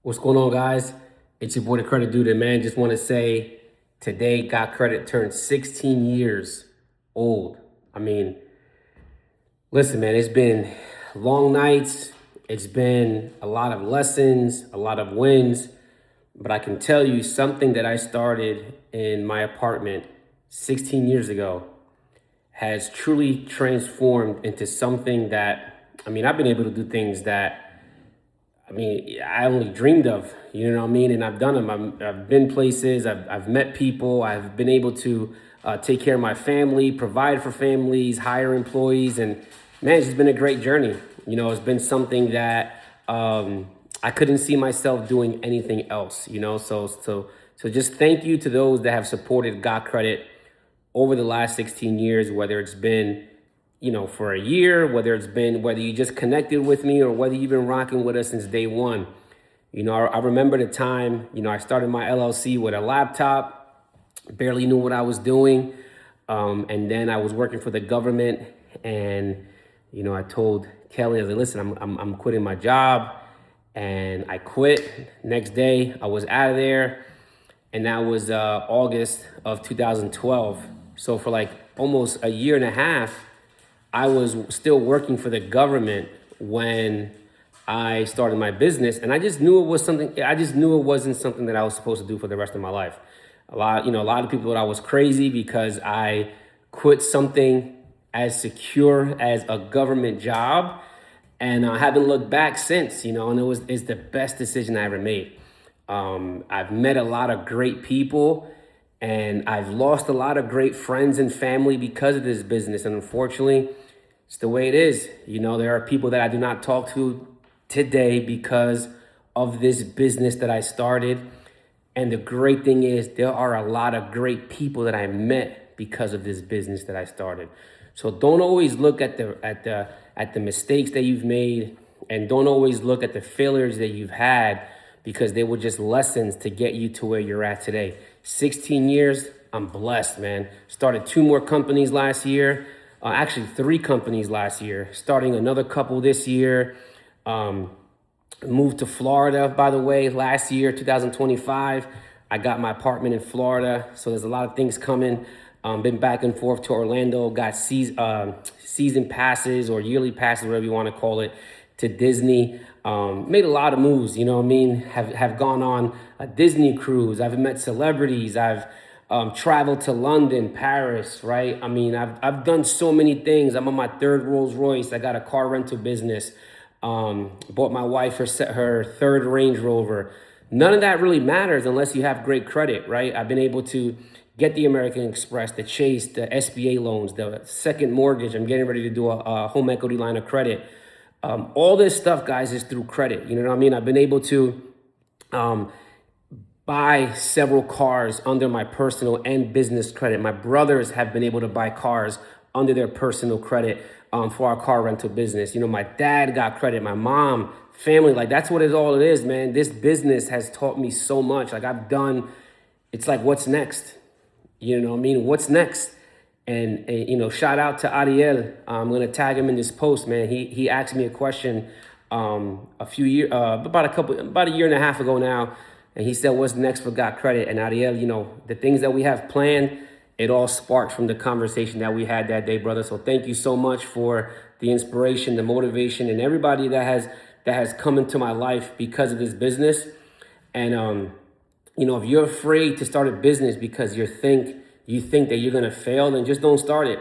What's going on, guys? It's your boy, the Credit Dude, and man, just want to say today, Got Credit turned 16 years old. I mean, listen, man, it's been long nights. It's been a lot of lessons, a lot of wins, but I can tell you something that I started in my apartment 16 years ago has truly transformed into something that, I've been able to do things that I only dreamed of, you know what I mean? And I've done them. I've been places, I've met people, I've been able to take care of my family, provide for families, hire employees. And man, it's just been a great journey. You know, it's been something that I couldn't see myself doing anything else, you know? So just thank you to those that have supported Got Credit over the last 16 years, whether it's been for a year, whether you just connected with me or whether you've been rocking with us since day one. You know, I remember the time, I started my LLC with a laptop, barely knew what I was doing. And then I was working for the government and, I told Kelly, I was like, listen, I'm quitting my job, and I quit. Next day I was out of there, and that was August of 2012. So for like almost a year and a half, I was still working for the government when I started my business, and I just knew it was something. I just knew it wasn't something that I was supposed to do for the rest of my life. A lot of people thought I was crazy because I quit something as secure as a government job, and I haven't looked back since. And it's the best decision I ever made. I've met a lot of great people, and I've lost a lot of great friends and family because of this business. And unfortunately, it's the way it is. There are people that I do not talk to today because of this business that I started. And the great thing is there are a lot of great people that I met because of this business that I started. So don't always look at the mistakes that you've made, and don't always look at the failures that you've had, because they were just lessons to get you to where you're at today. 16 years, I'm blessed, man. Started 2 more companies last year. Actually 3 companies last year, starting another couple this year. Moved to Florida, by the way, last year, 2025. I got my apartment in Florida, so there's a lot of things coming. Been back and forth to Orlando, got season passes or yearly passes, whatever you want to call it, to Disney. Made a lot of moves, have gone on a Disney cruise. I've met celebrities. I've traveled to London, Paris, right? I've done so many things. I'm on my 3rd Rolls Royce. I got a car rental business. Bought my wife her 3rd Range Rover. None of that really matters unless you have great credit, right? I've been able to get the American Express, the Chase, the SBA loans, the second mortgage. I'm getting ready to do a home equity line of credit. All this stuff, guys, is through credit. You know what I mean? I've been able to buy several cars under my personal and business credit. My brothers have been able to buy cars under their personal credit for our car rental business. My dad got credit, my mom, family. Like, that's what all it is, man. This business has taught me so much. Like, it's like, what's next? You know what I mean? What's next? And shout out to Ariel. I'm gonna tag him in this post, man. He asked me a question about a year and a half ago now, and he said, "What's next for Got Credit?" And Ariel, the things that we have planned, it all sparked from the conversation that we had that day, brother. So thank you so much for the inspiration, the motivation, and everybody that has come into my life because of this business. And if you're afraid to start a business because you think that you're gonna fail, then just don't start it.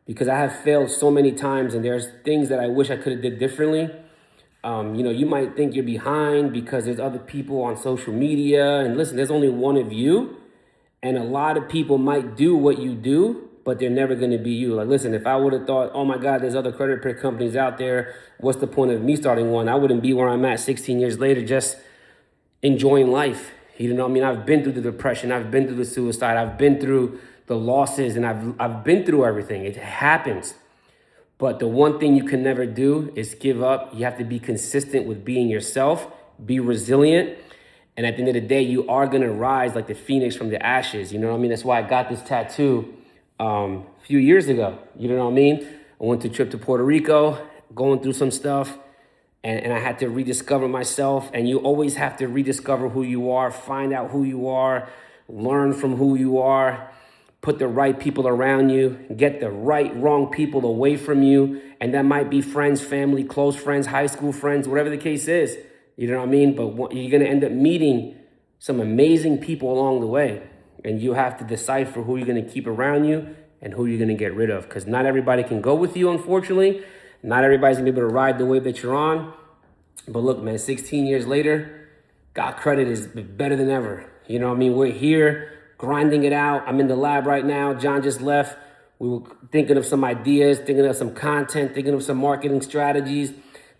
Because I have failed so many times, and there's things that I wish I could have did differently. You might think you're behind because there's other people on social media, and listen, there's only one of you, and a lot of people might do what you do, but they're never gonna be you. Like, listen, if I would have thought, oh my God, there's other credit repair companies out there, what's the point of me starting one? I wouldn't be where I'm at 16 years later, just enjoying life. I've been through the depression, I've been through the suicide, I've been through the losses, and I've been through everything. It happens. But the one thing you can never do is give up. You have to be consistent with being yourself, be resilient. And at the end of the day, you are going to rise like the phoenix from the ashes. That's why I got this tattoo a few years ago. I went to a trip to Puerto Rico, going through some stuff. and I had to rediscover myself. And you always have to rediscover who you are, find out who you are, learn from who you are, put the right people around you, get the right, wrong people away from you. And that might be friends, family, close friends, high school friends, whatever the case is. You know what I mean? But you're going to end up meeting some amazing people along the way. And you have to decipher who you're going to keep around you and who you're going to get rid of. Because not everybody can go with you, unfortunately. Not everybody's going to be able to ride the wave that you're on. But look, man, 16 years later, God credit is better than ever. You know what I mean? We're here grinding it out. I'm in the lab right now. John just left. We were thinking of some ideas, thinking of some content, thinking of some marketing strategies,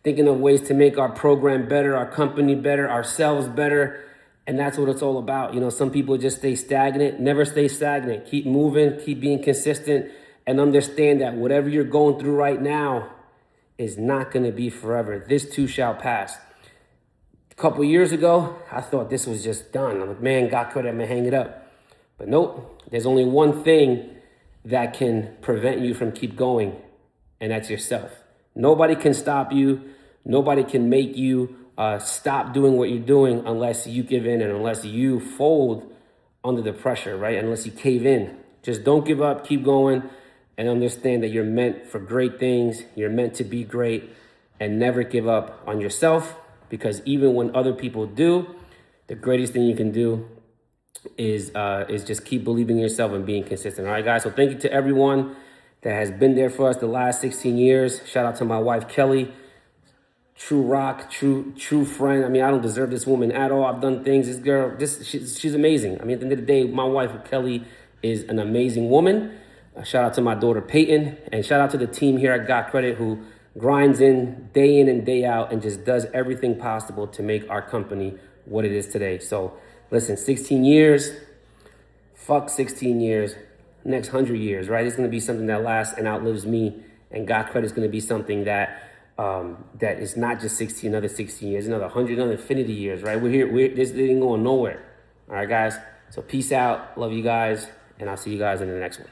thinking of ways to make our program better, our company better, ourselves better. And that's what it's all about. You know, some people just stay stagnant. Never stay stagnant. Keep moving, keep being consistent, and understand that whatever you're going through right now is not going to be forever. This too shall pass. A couple years ago, I thought this was just done. I'm like, man, God credit, I'm going to hang it up. But nope, there's only one thing that can prevent you from keep going, and that's yourself. Nobody can stop you. Nobody can make you stop doing what you're doing unless you give in and unless you fold under the pressure, right? Unless you cave in. Just don't give up, keep going, and understand that you're meant for great things. You're meant to be great, and never give up on yourself, because even when other people do, the greatest thing you can do is just keep believing in yourself and being consistent. All right, guys. So thank you to everyone that has been there for us the last 16 years. Shout out to my wife, Kelly. True rock, true friend. I mean, I don't deserve this woman at all. I've done things. This girl, she's amazing. I mean, at the end of the day, my wife, Kelly, is an amazing woman. Shout out to my daughter, Peyton. And shout out to the team here at Got Credit, who grinds in and day out and just does everything possible to make our company what it is today. So listen, 16 years, fuck 16 years, next 100 years, right? It's going to be something that lasts and outlives me. And God credit is going to be something that that is not just 16, another 16 years, another 100, another infinity years, right? We're here. This ain't going nowhere. All right, guys. So peace out. Love you guys. And I'll see you guys in the next one.